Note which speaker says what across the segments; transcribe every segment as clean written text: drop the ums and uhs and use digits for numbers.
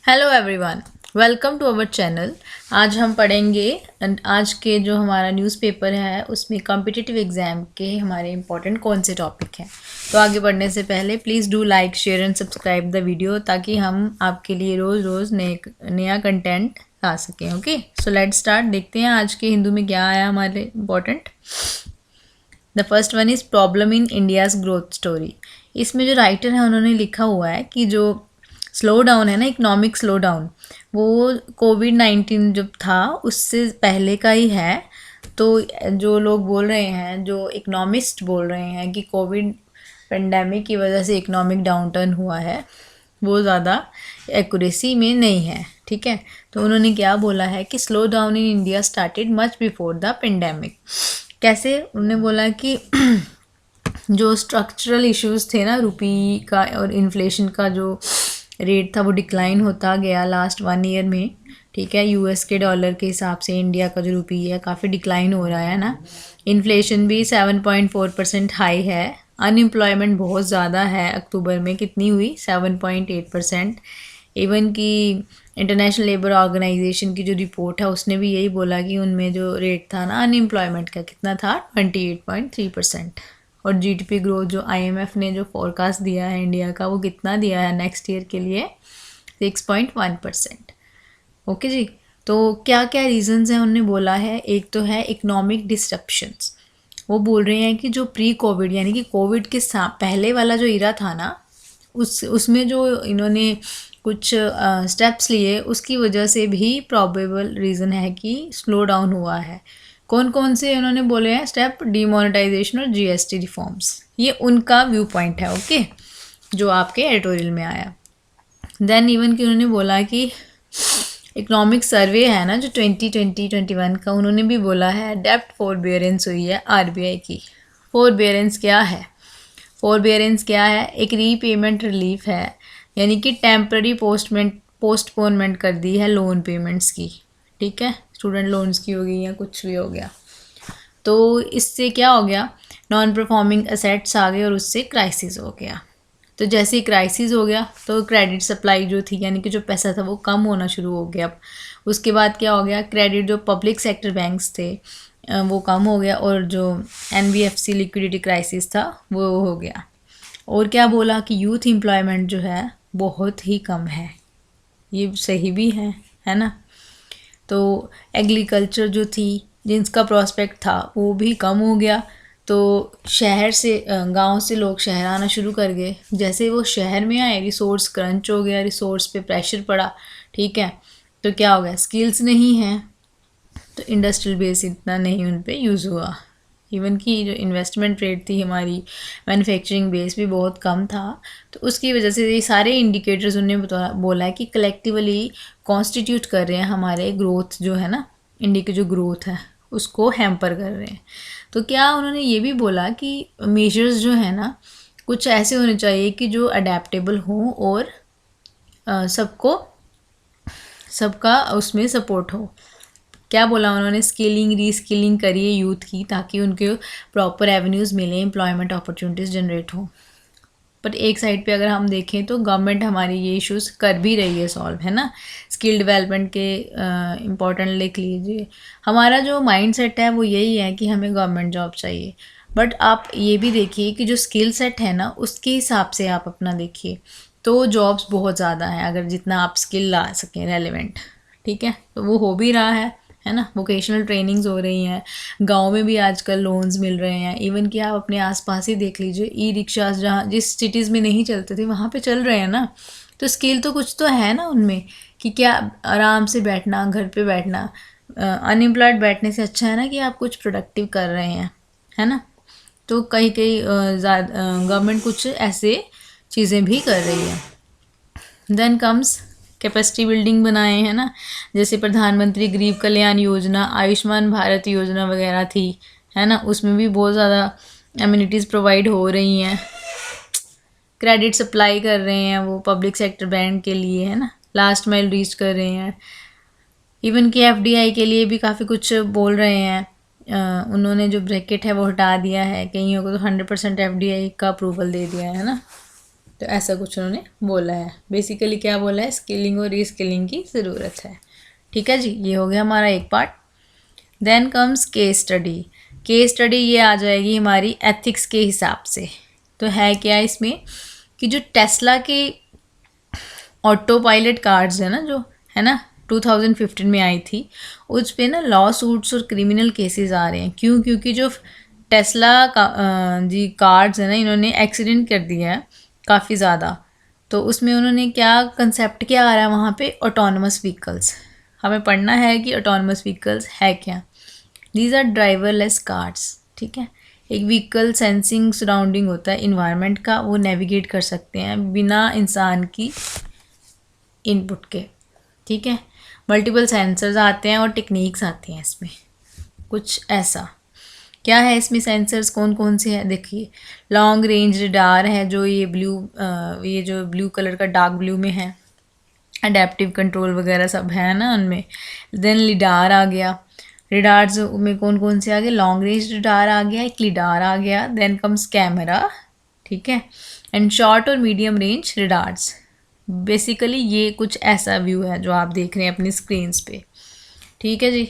Speaker 1: Hello everyone, welcome to our channel. आज हम पढ़ेंगे आज के जो हमारा न्यूज़पेपर है उसमें कॉम्पिटिटिव एग्ज़ाम के हमारे इम्पोर्टेंट कौन से टॉपिक हैं। तो आगे बढ़ने से पहले please do like share and subscribe the video ताकि हम आपके लिए रोज़ रोज़ नया कंटेंट ला सकें। Okay, so let's start. देखते हैं आज के हिंदू में क्या आया हमारे important. The first one is problem in India's growth story. इसमें जो राइटर है उन्होंने लिखा हुआ है कि जो स्लो डाउन है ना, इकोनॉमिक स्लो डाउन, वो कोविड-19 जब था उससे पहले का ही है। तो जो लोग बोल रहे हैं, जो इकोनॉमिस्ट बोल रहे हैं कि कोविड पेंडेमिक की वजह से इकोनॉमिक डाउनटर्न हुआ है, वो ज़्यादा एक्यूरेसी में नहीं है। ठीक है, तो उन्होंने क्या बोला है कि slow down in India started much before the pandemic. कैसे? उन्होंने बोला कि जो स्ट्रक्चरल इश्यूज थे ना, रुपी का और इन्फ्लेशन का जो रेट था वो डिक्लाइन होता गया लास्ट 1 ईयर में। ठीक है, यूएस के डॉलर के हिसाब से इंडिया का जो रुपी है काफ़ी डिक्लाइन हो रहा है ना। इन्फ्लेशन भी 7.4% हाई है। अनएम्प्लॉयमेंट बहुत ज़्यादा है। अक्टूबर में कितनी हुई? 7.8%। इवन कि इंटरनेशनल लेबर ऑर्गेनाइजेशन की जो रिपोर्ट है उसने भी यही बोला कि उनमें जो रेट था ना अनएम्प्लॉयमेंट का, कितना था? 28.3%। और जीडीपी ग्रोथ जो आईएमएफ ने जो फोरकास्ट दिया है इंडिया का, वो कितना दिया है नेक्स्ट ईयर के लिए? 6.1%। ओके जी, तो क्या क्या रीजंस हैं उन्होंने बोला है। एक तो है इकोनॉमिक डिस्रप्शंस। वो बोल रहे हैं कि जो प्री कोविड यानी कि कोविड के पहले वाला जो इरा था ना, उसमें जो इन्होंने कुछ स्टेप्स लिए उसकी वजह से भी प्रॉबेबल रीज़न है कि स्लो डाउन हुआ है। कौन कौन से उन्होंने बोले हैं स्टेप? डीमोनेटाइजेशन और जीएसटी रिफॉर्म्स। ये उनका व्यू पॉइंट है। ओके, जो आपके एडिटोरियल में आया। देन इवन कि उन्होंने बोला कि इकोनॉमिक सर्वे है ना जो 2020-21 का, उन्होंने भी बोला है डेप्ट फोरबियरेंस हुई है आरबीआई की। फोरबियरेंस क्या है? फोरबियरेंस क्या है? एक रीपेमेंट रिलीफ है, यानी कि टेम्पररी पोस्टपोनमेंट कर दी है लोन पेमेंट्स की। ठीक है, स्टूडेंट लोन्स की हो गई या कुछ भी हो गया। तो इससे क्या हो गया? नॉन परफॉर्मिंग असेट्स आ गए और उससे क्राइसिस हो गया। तो जैसे ही क्राइसिस हो गया तो क्रेडिट सप्लाई जो थी, यानी कि जो पैसा था वो कम होना शुरू हो गया। उसके बाद क्या हो गया? क्रेडिट जो पब्लिक सेक्टर बैंक्स थे वो कम हो गया, और जो एनबीएफसी लिक्विडिटी क्राइसिस था वो हो गया। और क्या बोला कि यूथ एम्प्लॉयमेंट जो है बहुत ही कम है। ये सही भी है ना। तो एग्रीकल्चर जो थी, जिनका प्रोस्पेक्ट था, वो भी कम हो गया। तो शहर से गांव से लोग शहर आना शुरू कर गए। जैसे वो शहर में आए, रिसोर्स क्रंच हो गया, रिसोर्स पे प्रेशर पड़ा। ठीक है, तो क्या हो गया? स्किल्स नहीं है, तो इंडस्ट्रियल बेस इतना नहीं उन पे यूज़ हुआ। इवन की जो इन्वेस्टमेंट रेट थी हमारी, मैन्युफैक्चरिंग बेस भी बहुत कम था। तो उसकी वजह से ये सारे इंडिकेटर्स उन्होंने बोला है कि कलेक्टिवली कॉन्स्टिट्यूट कर रहे हैं हमारे ग्रोथ जो है ना, इंडिया की जो ग्रोथ है उसको हैम्पर कर रहे हैं। तो क्या उन्होंने ये भी बोला कि मेजर्स जो है ना कुछ ऐसे होने चाहिए कि जो अडेप्टेबल हों और सबका उसमें सपोर्ट हो। क्या बोला उन्होंने? स्किलिंग रीस्किलिंग करिए यूथ की, ताकि उनके प्रॉपर एवेन्यूज़ मिले, एम्प्लॉयमेंट अपॉर्चुनिटीज़ जनरेट हो। बट एक साइड पे अगर हम देखें तो गवर्नमेंट हमारी ये इश्यूज़ कर भी रही है सॉल्व, है ना। स्किल डेवलपमेंट के इम्पोर्टेंट लिख लीजिए। हमारा जो माइंड सेट है वो यही है कि हमें गवर्नमेंट जॉब चाहिए। बट आप ये भी देखिए कि जो स्किल सेट है ना उसके हिसाब से आप अपना देखिए, तो जॉब्स बहुत ज़्यादा हैं अगर जितना आप स्किल ला सकें रेलेवेंट। ठीक है, तो वो हो भी रहा है ना। वोकेशनल ट्रेनिंग्स हो रही हैं, गांव में भी आजकल लोन्स मिल रहे हैं। इवन कि आप अपने आसपास ही देख लीजिए, ई रिक्शाज जहाँ जिस सिटीज़ में नहीं चलते थे वहाँ पे चल रहे हैं ना। तो स्किल तो कुछ तो है ना उनमें, कि क्या आराम से बैठना, घर पे बैठना, अनएम्प्लॉयड बैठने से अच्छा है ना कि आप कुछ प्रोडक्टिव कर रहे हैं, है ना। तो कहीं कहीं गवर्नमेंट कुछ ऐसे चीज़ें भी कर रही है। देन कम्स कैपेसिटी बिल्डिंग बनाए हैं ना, जैसे प्रधानमंत्री गरीब कल्याण योजना, आयुष्मान भारत योजना वगैरह थी, है ना। उसमें भी बहुत ज़्यादा एमिनिटीज़ प्रोवाइड हो रही हैं। क्रेडिट सप्लाई कर रहे हैं वो पब्लिक सेक्टर बैंक के लिए, है ना। लास्ट माइल रीच कर रहे हैं। इवन कि एफडीआई के लिए भी काफ़ी कुछ बोल रहे हैं। उन्होंने जो ब्रैकेट है वो हटा दिया है, कईयों को तो 100% एफडीआई का अप्रूवल दे दिया है ना। तो ऐसा कुछ उन्होंने बोला है। बेसिकली क्या बोला है, स्किलिंग और रीस्किलिंग की ज़रूरत है। ठीक है जी, ये हो गया हमारा एक part. Then comes case study. Case study ये आ जाएगी हमारी एथिक्स के हिसाब से। तो है क्या इसमें कि जो टेस्ला के ऑटो पायलट कार्स है ना, जो है ना 2015 में आई थी, उस पे ना लॉ सूट्स और क्रिमिनल केसेस आ रहे हैं। क्यों? क्योंकि जो टेस्ला का जी कार्स है ना, इन्होंने एक्सीडेंट कर दिया है काफ़ी ज़्यादा। तो उसमें उन्होंने क्या कंसेप्ट क्या आ रहा है वहाँ पे, ऑटोनमस व्हीकल्स। हमें पढ़ना है कि ऑटोनमस व्हीकल्स है क्या। These are driverless cars. ठीक है, एक व्हीकल सेंसिंग सराउंडिंग होता है इन्वायरमेंट का, वो नेविगेट कर सकते हैं बिना इंसान की इनपुट के। ठीक है, मल्टीपल सेंसर्स आते हैं और टेक्निक्स आती हैं इसमें। कुछ ऐसा क्या है इसमें, सेंसर्स कौन कौन से हैं देखिए। लॉन्ग रेंज रडार है, जो ये जो ब्लू कलर का डार्क ब्लू में है, अडेप्टिव कंट्रोल वगैरह सब है ना उनमें। देन लिडार आ गया। रिडार्स में कौन कौन से आ गए, लॉन्ग रेंज रिडार आ गया, एक लिडार आ गया। Then comes camera. ठीक है, एंड शॉर्ट और मीडियम रेंज रिडार्स। बेसिकली ये कुछ ऐसा व्यू है जो आप देख रहे हैं अपनी स्क्रीन्स पे। ठीक है जी,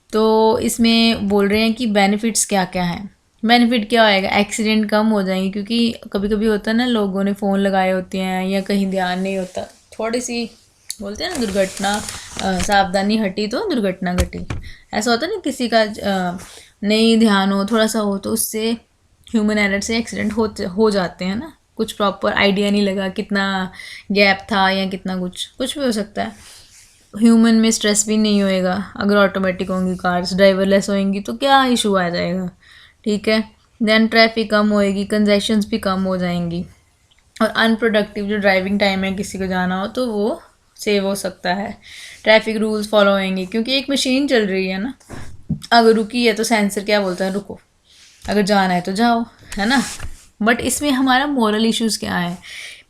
Speaker 1: तो इसमें बोल रहे हैं कि बेनिफिट्स क्या क्या हैं। बेनिफिट क्या होएगा, एक्सीडेंट कम हो जाएंगे, क्योंकि कभी कभी होता है ना, लोगों ने फ़ोन लगाए होते हैं या कहीं ध्यान नहीं होता, थोड़ी सी बोलते हैं ना दुर्घटना, सावधानी हटी तो दुर्घटना घटी। ऐसा होता है ना, किसी का नहीं ध्यान हो, थोड़ा सा हो, तो उससे ह्यूमन एरर से एक्सीडेंट हो जाते हैं ना। कुछ प्रॉपर आइडिया नहीं लगा कितना गैप था या कितना कुछ भी हो सकता है। ह्यूमन में स्ट्रेस भी नहीं होएगा। अगर ऑटोमेटिक होंगी कार्स, ड्राइवरलेस होएंगी तो क्या इशू आ जाएगा। ठीक है, देन ट्रैफिक कम होएगी, कंजेशंस भी कम हो जाएंगी, और अनप्रोडक्टिव जो ड्राइविंग टाइम है किसी को जाना हो तो वो सेव हो सकता है। ट्रैफिक रूल्स फॉलो होएंगे, क्योंकि एक मशीन चल रही है ना, अगर रुकी है तो सेंसर क्या बोलता है, रुको, अगर जाना है तो जाओ, है ना। बट इसमें हमारा मोरल इश्यूज़ क्या है।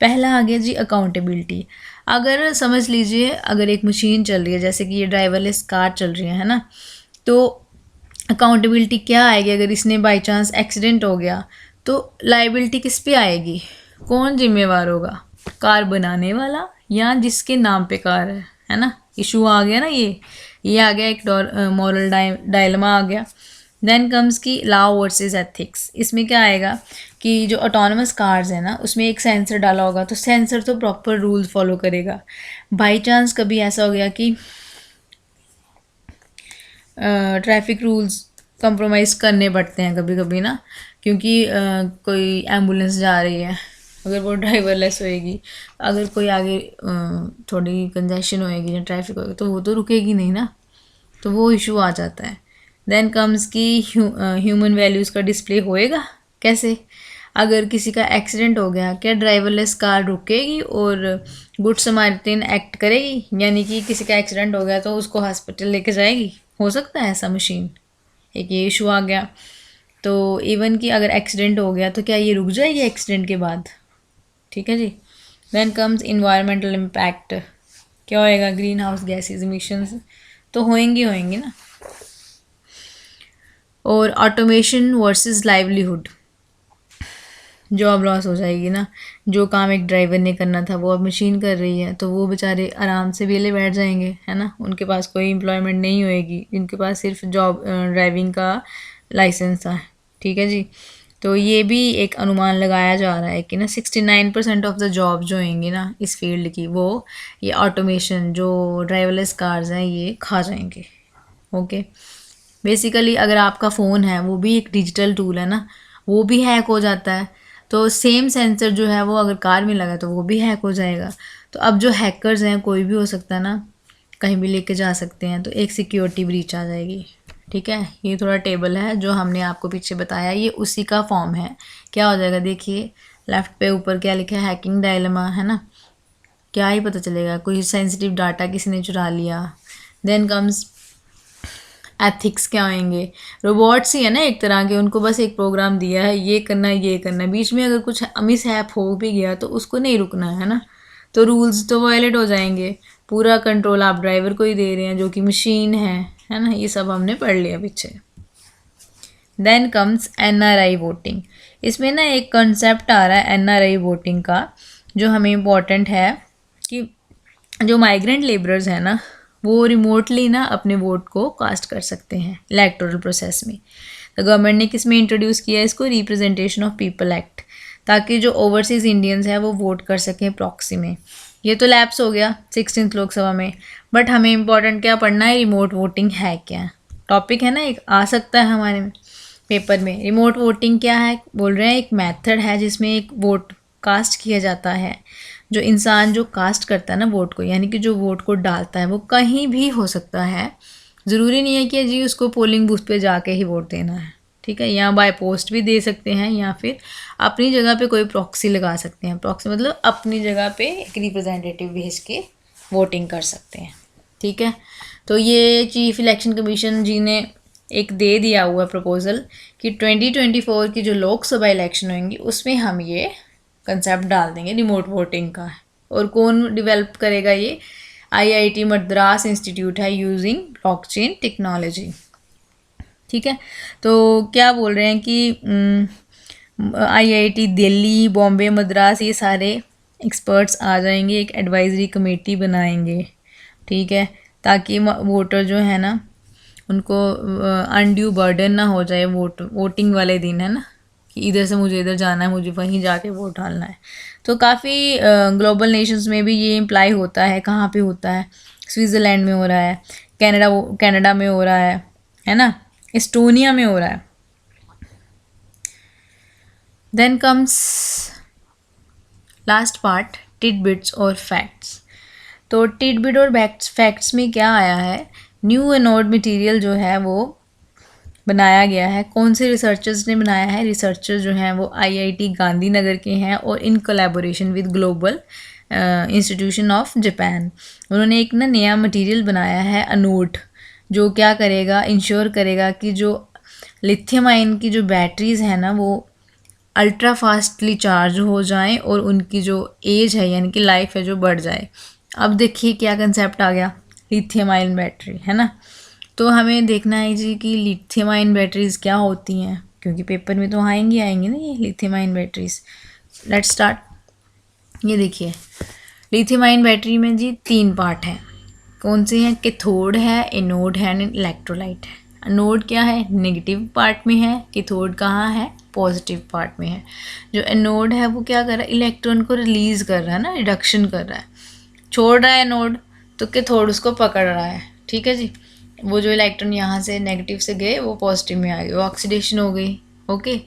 Speaker 1: पहला आ गया जी अकाउंटेबिलिटी। अगर समझ लीजिए, अगर एक मशीन चल रही है, जैसे कि ये ड्राइवरलेस कार चल रही है ना, तो अकाउंटेबिलिटी क्या आएगी। अगर इसने बाई चांस एक्सीडेंट हो गया तो लाइबिलिटी किस पे आएगी, कौन जिम्मेवार होगा, कार बनाने वाला या जिसके नाम पे कार है ना। इशू आ गया ना, ये आ गया एक मॉरल डायलेमा आ गया। देन कम्स की लॉ वर्सेस एथिक्स। इसमें क्या आएगा कि जो ऑटोनमस कार्स है ना, उसमें एक सेंसर डाला होगा, तो सेंसर तो प्रॉपर रूल्स फॉलो करेगा। बाई चांस कभी ऐसा हो गया कि ट्रैफिक रूल्स कंप्रोमाइज़ करने पड़ते हैं कभी कभी ना, क्योंकि कोई एम्बुलेंस जा रही है, अगर वो ड्राइवरलेस होएगी, अगर कोई आगे थोड़ी कंजेशन होएगी या ट्रैफिक होएगी तो वो तो रुकेगी नहीं ना, तो वो इशू आ जाता है। देन कम्स की ह्यूमन वैल्यूज़ का डिस्प्ले होएगा कैसे। अगर किसी का एक्सीडेंट हो गया, क्या ड्राइवरलेस कार रुकेगी और गुड समारिटन एक्ट करेगी, यानी कि किसी का एक्सीडेंट हो गया तो उसको हॉस्पिटल लेके जाएगी, हो सकता है ऐसा मशीन। एक ये इशू आ गया। तो इवन कि अगर एक्सीडेंट हो गया तो क्या ये रुक जाएगी एक्सीडेंट के बाद। ठीक है जी। Then comes environmental impact. क्या होएगा, ग्रीन हाउस गैसेज इमिशंस तो होएंगी ना। और automation versus livelihood, job loss हो जाएगी ना। जो काम एक ड्राइवर ने करना था वो अब मशीन कर रही है, तो वो बेचारे आराम से वेले बैठ जाएंगे, है ना। उनके पास कोई एम्प्लॉयमेंट नहीं होएगी, इनके पास सिर्फ जॉब ड्राइविंग का लाइसेंस था। ठीक है जी। तो ये भी एक अनुमान लगाया जा रहा है कि ना 69% ऑफ द जॉब जो होंगी ना इस फील्ड की, वो ये ऑटोमेशन जो ड्राइवरलेस कार्स हैं ये खा जाएंगे। ओके, बेसिकली अगर आपका फ़ोन है वो भी एक डिजिटल टूल है ना, वो भी हैक हो जाता है, तो सेम सेंसर जो है वो अगर कार में लगा तो वो भी हैक हो जाएगा। तो अब जो हैकर्स हैं, कोई भी हो सकता है ना, कहीं भी लेके जा सकते हैं, तो एक सिक्योरिटी ब्रीच आ जाएगी। ठीक है, ये थोड़ा टेबल है जो हमने आपको पीछे बताया, ये उसी का फॉर्म है। क्या हो जाएगा देखिए, लेफ्ट पे ऊपर क्या लिखा है, हैकिंग डायलेमा, है ना। क्या ही पता चलेगा, कोई सेंसिटिव डाटा किसी ने चुरा लिया। देन कम्स एथिक्स क्या होंगे, रोबोट्स ही है ना एक तरह के, उनको बस एक प्रोग्राम दिया है, ये करना है ये करना है, बीच में अगर कुछ मिस हैप हो भी गया तो उसको नहीं रुकना है ना, तो रूल्स तो वायलेट हो जाएंगे। पूरा कंट्रोल आप ड्राइवर को ही दे रहे हैं जो कि मशीन है ना। ये सब हमने पढ़ लिया पीछे। Then comes NRI voting. इसमें ना एक कंसेप्ट आ रहा है NRI वोटिंग का, जो हमें इम्पोर्टेंट है कि जो माइग्रेंट लेबरर्स हैं ना, वो रिमोटली ना अपने वोट को कास्ट कर सकते हैं इलेक्टोरल प्रोसेस में। तो गवर्नमेंट ने किस में इंट्रोड्यूस किया है इसको, रिप्रेजेंटेशन ऑफ पीपल एक्ट, ताकि जो ओवरसीज इंडियंस हैं वो वोट कर सकें प्रॉक्सी में। ये तो लैप्स हो गया 16th लोकसभा में, बट हमें इम्पोर्टेंट क्या पढ़ना है, रिमोट वोटिंग है क्या, टॉपिक है ना, एक आ सकता है हमारे पेपर में। रिमोट वोटिंग क्या है, बोल रहे हैं एक मेथड है जिसमें एक वोट कास्ट किया जाता है। जो इंसान जो कास्ट करता है ना वोट को, यानी कि जो वोट को डालता है, वो कहीं भी हो सकता है, ज़रूरी नहीं है कि जी उसको पोलिंग बूथ पे जाके ही वोट देना है, ठीक है। या बाय पोस्ट भी दे सकते हैं, या फिर अपनी जगह पे कोई प्रॉक्सी लगा सकते हैं। प्रॉक्सी मतलब अपनी जगह पे एक रिप्रेजेंटेटिव भेज के वोटिंग कर सकते हैं, ठीक है। तो ये चीफ इलेक्शन कमीशन जी ने एक दे दिया हुआ प्रपोजल कि 2024 की जो लोकसभा इलेक्शन होंगी उसमें हम ये कंसेप्ट डाल देंगे रिमोट वोटिंग का। और कौन डेवलप करेगा ये, IIT मद्रास इंस्टीट्यूट है यूजिंग ब्लॉकचेन टेक्नोलॉजी, ठीक है। तो क्या बोल रहे हैं कि IIT दिल्ली, बॉम्बे, मद्रास, ये सारे एक्सपर्ट्स आ जाएंगे, एक एडवाइजरी कमेटी बनाएंगे, ठीक है, ताकि वोटर जो है ना उनको अनड्यू बर्डन ना हो जाए वोटिंग वाले दिन, है ना, कि इधर से मुझे इधर जाना है, मुझे वहीं जाके वोट डालना है। तो काफ़ी ग्लोबल नेशंस में भी ये इम्प्लाई होता है। कहाँ पे होता है, स्विट्ज़रलैंड में हो रहा है, कनाडा में हो रहा है ना, एस्टोनिया में हो रहा है। Then comes last part, tidbits और फैक्ट्स। तो टिडबिट और फैक्ट्स में क्या आया है, न्यू एनोड मटेरियल जो है वो बनाया गया है। कौन से रिसर्चर्स ने बनाया है, रिसर्चर्स जो हैं वो IIT गांधीनगर के हैं और in collaboration with global institution of Japan. उन्होंने एक ना नया मटेरियल बनाया है अनोड, जो क्या करेगा, इंश्योर करेगा कि जो लिथियम आयन की जो बैटरीज है ना वो अल्ट्रा फास्टली चार्ज हो जाएं और उनकी जो एज है यानी कि लाइफ है जो बढ़ जाए। अब देखिए क्या कंसेप्ट आ गया, लिथियम आयन बैटरी, है ना। तो हमें देखना है जी कि लिथियम आयन बैटरीज़ क्या होती हैं, क्योंकि पेपर में तो आएंगी ना ये lithium ion batteries. Let's start. ये देखिए लिथियम आयन बैटरी में जी 3 पार्ट हैं। कौन से हैं, कैथोड है, एनोड है, इलेक्ट्रोलाइट है। एनोड क्या है, नेगेटिव पार्ट में है, कैथोड कहाँ है, पॉजिटिव पार्ट में है। जो एनोड है वो क्या कर रहा है, इलेक्ट्रॉन को रिलीज़ कर रहा है ना, रिडक्शन कर रहा है, छोड़ रहा है एनोड, तो कैथोड उसको पकड़ रहा है, ठीक है जी। वो जो इलेक्ट्रॉन यहाँ से नेगेटिव से गए वो पॉजिटिव में आ गए, वो ऑक्सीडेशन हो गई, ओके।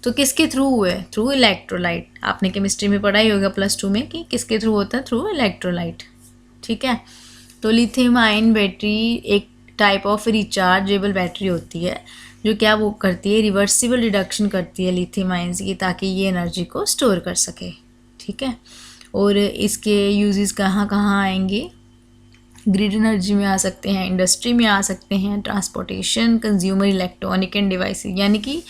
Speaker 1: तो किसके थ्रू हुए, थ्रू इलेक्ट्रोलाइट। आपने केमिस्ट्री में पढ़ा ही होगा +2 में कि किसके थ्रू होता है, थ्रू इलेक्ट्रोलाइट, ठीक है। तो लिथियम आयन बैटरी एक टाइप ऑफ रिचार्जेबल बैटरी होती है, जो क्या वो करती है, रिवर्सिबल रिडक्शन करती है लिथियम आयन्स की, ताकि ये एनर्जी को स्टोर कर सके, ठीक है। और इसके यूजेस कहाँ कहाँ आएंगे, ग्रिड एनर्जी में आ सकते हैं, इंडस्ट्री में आ सकते हैं, transportation, consumer electronic end devices, यानी कि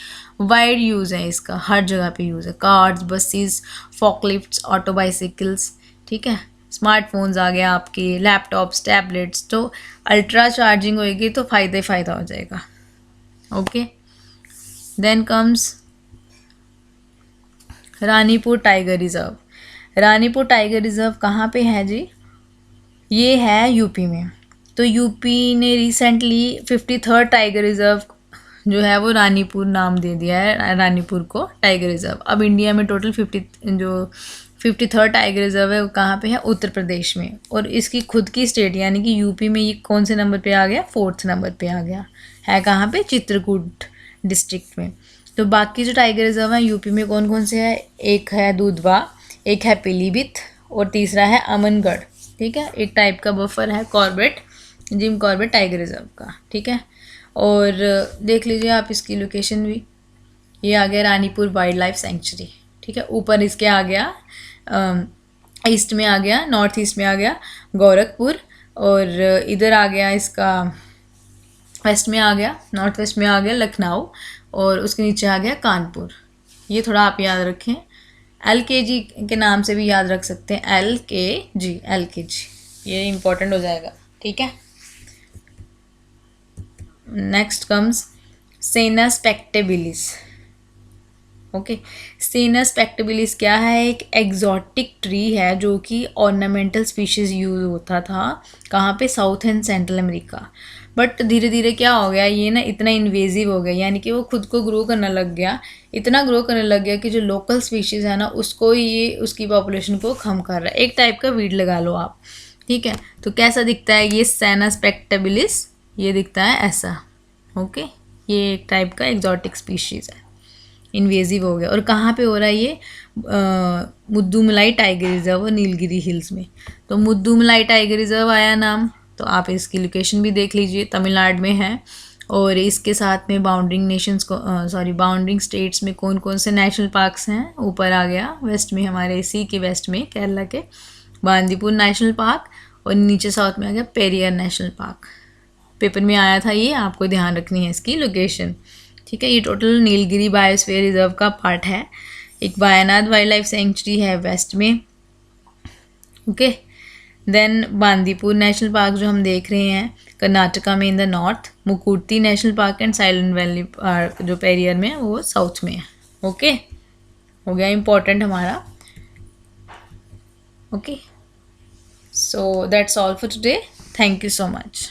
Speaker 1: वाइड यूज़ है इसका, हर जगह पे यूज़ है। Cars, buses, forklifts, auto bicycles, ठीक है। स्मार्टफोन्स आ गया आपके, लैपटॉप्स, टैबलेट्स। तो अल्ट्रा चार्जिंग होएगी तो फ़ायदा हो जाएगा, okay. Then comes Ranipur tiger reserve. Ranipur tiger reserve कहाँ पे है जी, ये है यूपी में। तो यूपी ने रिसेंटली 53rd टाइगर रिजर्व जो है वो रानीपुर नाम दे दिया है, रानीपुर को टाइगर रिजर्व। अब इंडिया में टोटल 53rd टाइगर रिजर्व है वो कहाँ पे है, उत्तर प्रदेश में। और इसकी खुद की स्टेट यानी कि यूपी में ये कौन से नंबर पे आ गया, 4th नंबर पे आ गया है। कहाँ पे, चित्रकूट डिस्ट्रिक्ट में। तो बाकी जो टाइगर रिजर्व है यूपी में कौन कौन से है, एक है दुधवा, एक है पीलीभीत और तीसरा है अमनगढ़, ठीक है। एक टाइप का बफर है Corbett, Jim Corbett tiger reserve का, ठीक है। और देख लीजिए आप इसकी लोकेशन भी, ये आ गया रानीपुर वाइल्ड लाइफ सेंचुरी, ठीक है। ऊपर इसके आ गया ईस्ट में आ गया, नॉर्थ ईस्ट में आ गया गोरखपुर, और इधर आ गया इसका वेस्ट में आ गया, नॉर्थ वेस्ट में आ गया लखनऊ, और उसके नीचे आ गया कानपुर। ये थोड़ा आप याद रखें, LKG के नाम से भी याद रख सकते हैं, LKG, ये इम्पोर्टेंट हो जाएगा, ठीक है। नेक्स्ट कम्स सेना स्पेक्टेबिलिस, ओके। सेना स्पेक्टेबिलिस क्या है? एक एग्जॉटिक ट्री है जो कि ऑर्नामेंटल स्पीशीज यूज होता था कहाँ पे? South and central America. But धीरे धीरे क्या हो गया, ये ना इतना इन्वेजिव हो गया, यानी कि वो खुद को ग्रो करने लग गया, इतना ग्रो करने लग गया कि जो लोकल स्पीशीज़ है ना उसको ये उसकी पॉपुलेशन को कम कर रहा है। एक टाइप का वीड लगा लो आप, ठीक है। तो कैसा दिखता है ये सेना स्पेक्टेबिलिस? ये दिखता है ऐसा, ओके। ये एक टाइप का एग्जॉटिक स्पीशीज़ है, इन्वेजिव हो गया। और कहाँ पे हो रहा है ये? मुद्दुमलाई टाइगर रिजर्व और नीलगिरी हिल्स में। तो मुद्दुमलाई टाइगर रिजर्व आया नाम, तो आप इसकी लोकेशन भी देख लीजिए, तमिलनाडु में है। और इसके साथ में बाउंड्रिंग नेशंस को बाउंड्रिंग स्टेट्स में कौन कौन से नेशनल पार्क्स हैं? ऊपर आ गया वेस्ट में, हमारे इसी के वेस्ट में केरला के बांदीपुर नेशनल पार्क, और नीचे साउथ में आ गया पेरियार नेशनल पार्क। पेपर में आया था ये, आपको ध्यान रखनी है इसकी लोकेशन, ठीक है। ये टोटल नीलगिरी बायोस्फीयर रिजर्व का पार्ट है। एक वायनाड वाइल्ड लाइफ सेंचुरी है वेस्ट में, okay. Then Bandipur national park जो हम देख रहे हैं कर्नाटका में in the north, Mukurthi national park and silent valley park जो पेरियर में है वो साउथ में है, ओके। हो गया इंपॉर्टेंट हमारा, okay. So that's all for today, thank you so much.